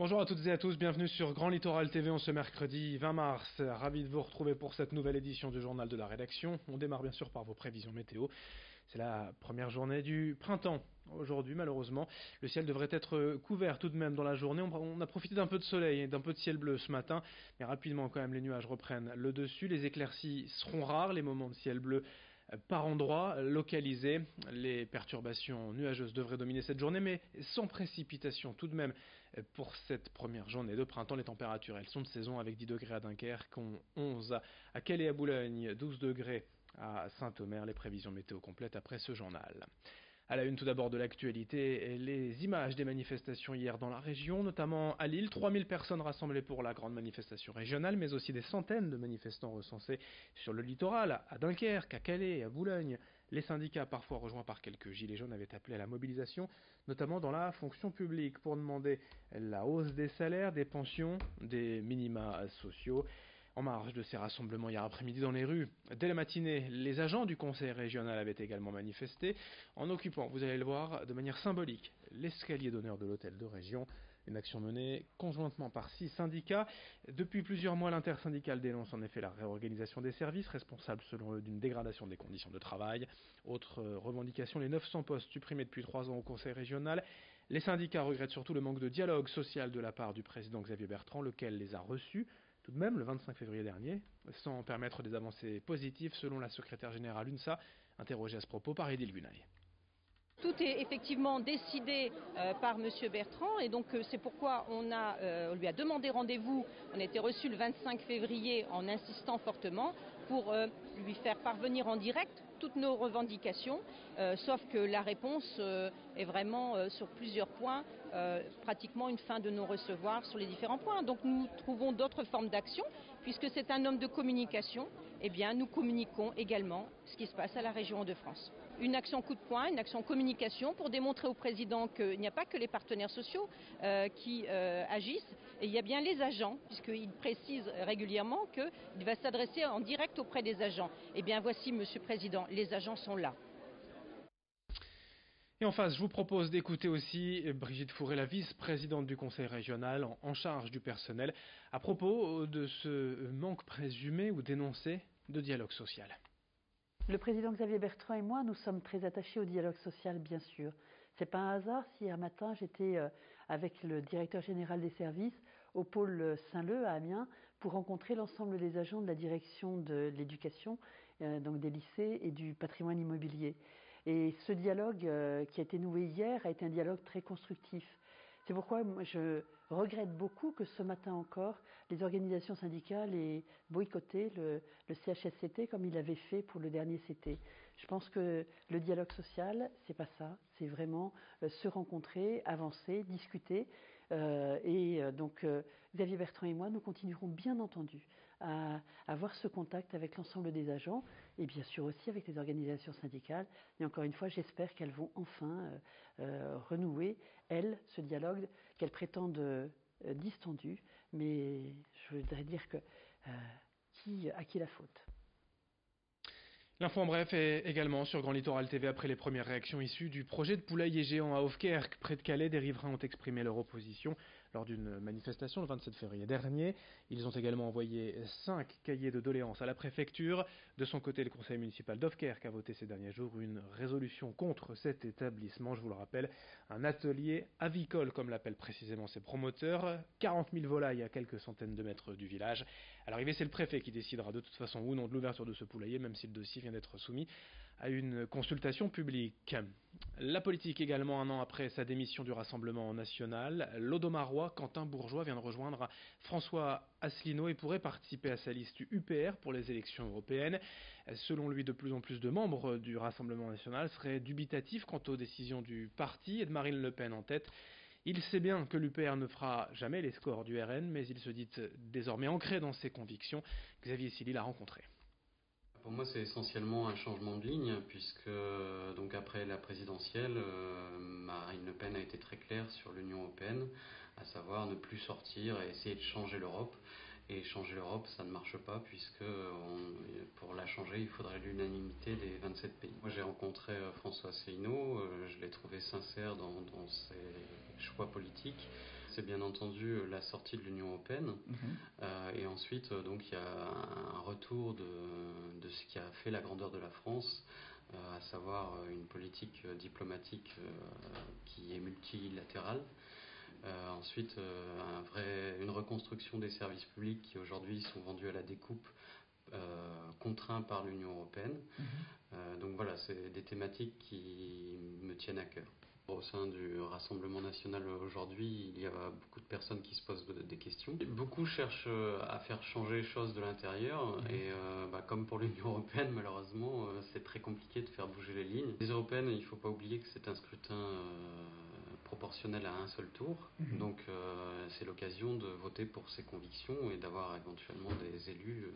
Bonjour à toutes et à tous, bienvenue sur Grand Littoral TV en ce mercredi 20 mars. Ravi de vous retrouver pour cette nouvelle édition du journal de la rédaction. On démarre bien sûr par vos prévisions météo. C'est la première journée du printemps. Aujourd'hui, malheureusement, le ciel devrait être couvert tout de même dans la journée. On a profité d'un peu de soleil et d'un peu de ciel bleu ce matin, mais rapidement quand même les nuages reprennent le dessus. Les éclaircies seront rares, les moments de ciel bleu par endroits localisés. Les perturbations nuageuses devraient dominer cette journée, mais sans précipitation tout de même. Pour cette première journée de printemps, les températures, elles sont de saison avec 10 degrés à Dunkerque, 11 à Calais à Boulogne, 12 degrés à Saint-Omer. Les prévisions météo complètes après ce journal. À la une tout d'abord de l'actualité, les images des manifestations hier dans la région, notamment à Lille, 3000 personnes rassemblées pour la grande manifestation régionale, mais aussi des centaines de manifestants recensés sur le littoral, à Dunkerque, à Calais, à Boulogne. Les syndicats, parfois rejoints par quelques gilets jaunes, avaient appelé à la mobilisation, notamment dans la fonction publique, pour demander la hausse des salaires, des pensions, des minima sociaux. En marge de ces rassemblements hier après-midi dans les rues, dès la matinée, les agents du conseil régional avaient également manifesté en occupant, vous allez le voir, de manière symbolique, l'escalier d'honneur de l'hôtel de région. Une action menée conjointement par 6 syndicats. Depuis plusieurs mois, l'intersyndicale dénonce en effet la réorganisation des services, responsable selon eux d'une dégradation des conditions de travail. Autre revendication, les 900 postes supprimés depuis 3 ans au conseil régional. Les syndicats regrettent surtout le manque de dialogue social de la part du président Xavier Bertrand, lequel les a reçus tout de même le 25 février dernier, sans permettre des avancées positives selon la secrétaire générale UNSA, interrogée à ce propos par Edil Gunaï. Tout est effectivement décidé par M. Bertrand et donc c'est pourquoi on lui a demandé rendez-vous. On a été reçu le 25 février en insistant fortement pour lui faire parvenir en direct toutes nos revendications, sauf que la réponse est vraiment sur plusieurs points, pratiquement une fin de non-recevoir sur les différents points. Donc nous trouvons d'autres formes d'action, puisque c'est un homme de communication, eh bien nous communiquons également ce qui se passe à la région Hauts-de-France. Une action coup de poing, une action communication pour démontrer au président qu'il n'y a pas que les partenaires sociaux qui agissent, et il y a bien les agents, puisqu'il précise régulièrement qu'il va s'adresser en direct auprès des agents. Eh bien voici, Monsieur le Président, les agents sont là. Et en face, je vous propose d'écouter aussi Brigitte Fourré, la vice-présidente du conseil régional en charge du personnel, à propos de ce manque présumé ou dénoncé de dialogue social. Le président Xavier Bertrand et moi, nous sommes très attachés au dialogue social, bien sûr. C'est pas un hasard si un matin j'étais avec le directeur général des services au pôle Saint-Leu à Amiens pour rencontrer l'ensemble des agents de la direction de l'éducation, donc des lycées et du patrimoine immobilier. Et ce dialogue qui a été noué hier a été un dialogue très constructif. C'est pourquoi moi, je regrette beaucoup que ce matin encore, les organisations syndicales aient boycotté le CHSCT comme il l'avait fait pour le dernier CT. Je pense que le dialogue social, c'est pas ça, c'est vraiment se rencontrer, avancer, discuter. Donc Xavier Bertrand et moi, nous continuerons bien entendu à avoir ce contact avec l'ensemble des agents et bien sûr aussi avec les organisations syndicales. Et encore une fois, j'espère qu'elles vont enfin renouer, elles, ce dialogue qu'elles prétendent distendu. Mais je voudrais dire que à qui la faute ? L'info en bref est également sur Grand Littoral TV après les premières réactions issues du projet de poulailler géant à Hoefkerk, près de Calais. Des riverains ont exprimé leur opposition lors d'une manifestation le 27 février dernier. Ils ont également envoyé 5 cahiers de doléances à la préfecture. De son côté, le conseil municipal d'Hoefkerk a voté ces derniers jours une résolution contre cet établissement. Je vous le rappelle, un atelier avicole, comme l'appellent précisément ses promoteurs. 40 000 volailles à quelques centaines de mètres du village. À l'arrivée, c'est le préfet qui décidera de toute façon ou non de l'ouverture de ce poulailler, même si le dossier vient d'être soumis à une consultation publique. La politique également, un an après sa démission du Rassemblement national, l'Audomarois Quentin Bourgeois vient de rejoindre François Asselineau et pourrait participer à sa liste UPR pour les élections européennes. Selon lui, de plus en plus de membres du Rassemblement national seraient dubitatifs quant aux décisions du parti et de Marine Le Pen en tête. Il sait bien que l'UPR ne fera jamais les scores du RN, mais il se dit désormais ancré dans ses convictions. Xavier Silly l'a rencontré. Pour moi, c'est essentiellement un changement de ligne, puisque donc après la présidentielle, Marine Le Pen a été très claire sur l'Union européenne, à savoir ne plus sortir et essayer de changer l'Europe. Et changer l'Europe, ça ne marche pas, puisque pour la changer, il faudrait l'unanimité des 27 pays. Moi, j'ai rencontré François Asselineau, je l'ai trouvé sincère dans ses choix politiques. C'est bien entendu la sortie de l'Union européenne. Et ensuite, donc, il y a un retour de ce qui a fait la grandeur de la France, à savoir une politique diplomatique qui est multilatérale. Ensuite, une reconstruction des services publics qui aujourd'hui sont vendus à la découpe, contraints par l'Union européenne. Donc voilà, c'est des thématiques qui me tiennent à cœur. Au sein du Rassemblement national aujourd'hui, il y a beaucoup de personnes qui se posent des questions. Beaucoup cherchent à faire changer les choses de l'intérieur et comme pour l'Union européenne, malheureusement, c'est très compliqué de faire bouger les lignes. Les européennes, il ne faut pas oublier que c'est un scrutin proportionnel à un seul tour. Donc c'est l'occasion de voter pour ses convictions et d'avoir éventuellement des élus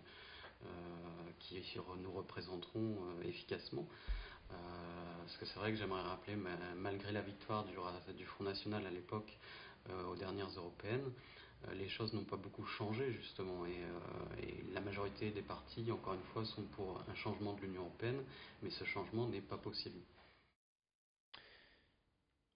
qui nous représenteront efficacement. Parce que c'est vrai que j'aimerais rappeler, malgré la victoire du Front National à l'époque aux dernières européennes, les choses n'ont pas beaucoup changé justement et la majorité des partis, encore une fois, sont pour un changement de l'Union européenne, mais ce changement n'est pas possible.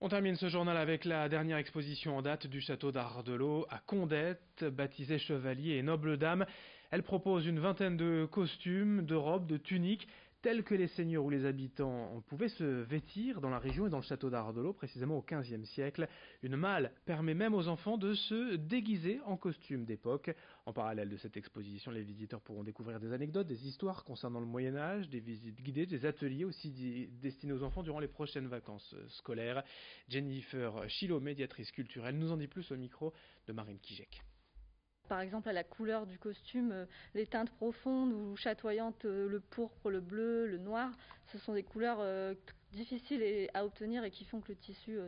On termine ce journal avec la dernière exposition en date du château d'Ardelot à Condette, baptisée Chevalier et Noble Dame. Elle propose une vingtaine de costumes, de robes, de tuniques, tels que les seigneurs ou les habitants pouvaient se vêtir dans la région et dans le château d'Ardelot, précisément au XVe siècle. Une malle permet même aux enfants de se déguiser en costume d'époque. En parallèle de cette exposition, les visiteurs pourront découvrir des anecdotes, des histoires concernant le Moyen-Âge, des visites guidées, des ateliers aussi destinés aux enfants durant les prochaines vacances scolaires. Jennifer Chilot, médiatrice culturelle, nous en dit plus au micro de Marine Kijek. Par exemple, à la couleur du costume, les teintes profondes ou chatoyantes, le pourpre, le bleu, le noir, ce sont des couleurs difficiles à obtenir et qui font que le tissu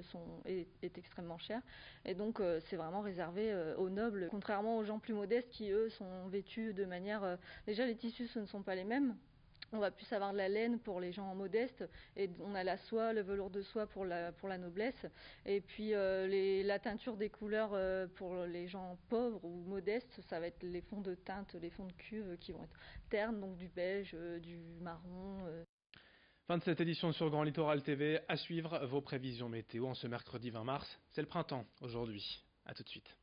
est extrêmement cher. Et donc, c'est vraiment réservé aux nobles, contrairement aux gens plus modestes qui, eux, sont vêtus de manière... déjà, les tissus, ce ne sont pas les mêmes. On va plus avoir de la laine pour les gens modestes et on a la soie, le velours de soie pour la noblesse. Et puis la teinture des couleurs pour les gens pauvres ou modestes, ça va être les fonds de teinte, les fonds de cuve qui vont être ternes, donc du beige, du marron. Fin de cette édition sur Grand Littoral TV. À suivre vos prévisions météo en ce mercredi 20 mars. C'est le printemps aujourd'hui. À tout de suite.